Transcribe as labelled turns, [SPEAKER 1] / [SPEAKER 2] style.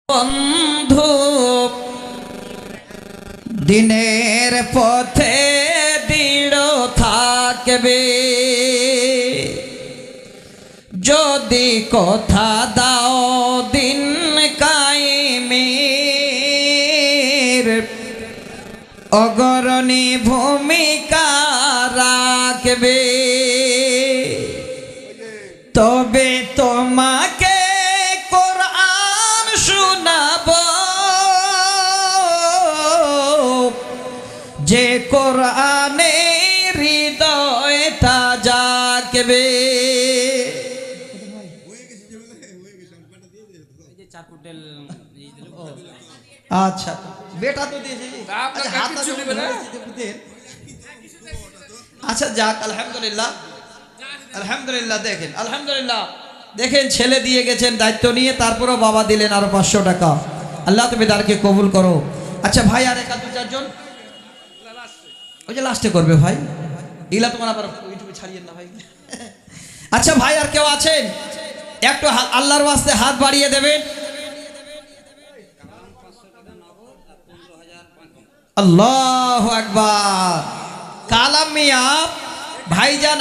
[SPEAKER 1] বন্ধু দিনের পথে দৃঢ় থাকবে, যদি কথা দাও দিন কায়েমের, অগ্রণী ভূমিকা রাখবে। তবে তোমাকে কোরআন শোনাবো, যে কোরআনে হৃদয়টা জাগবে। আচ্ছা বেটা তো দিয়েছে, আচ্ছা যাক আলহামদুলিল্লাহ, আলহামদুলিল্লাহ। দেখেন আলহামদুলিল্লাহ, দেখেন ছেলে দিয়ে গেছেন দায়িত্ব নিয়ে, তারপরও বাবা দিলেন আরো 500 টাকা। আল্লাহ তুমি তারকে কবুল করো। আচ্ছা ভাই আর এক দু চারজন ওই যে লাস্টে করবে ভাই, এগুলা তোমার আবার ইউটিউবে ছাড়িয়ে না ভাই। আচ্ছা ভাই আর কেউ আছেন একটু আল্লাহর ওয়াস্তে হাত বাড়িয়ে দেবেন। আল্লাহু আকবার। কালাম মিয়া ভাইজান।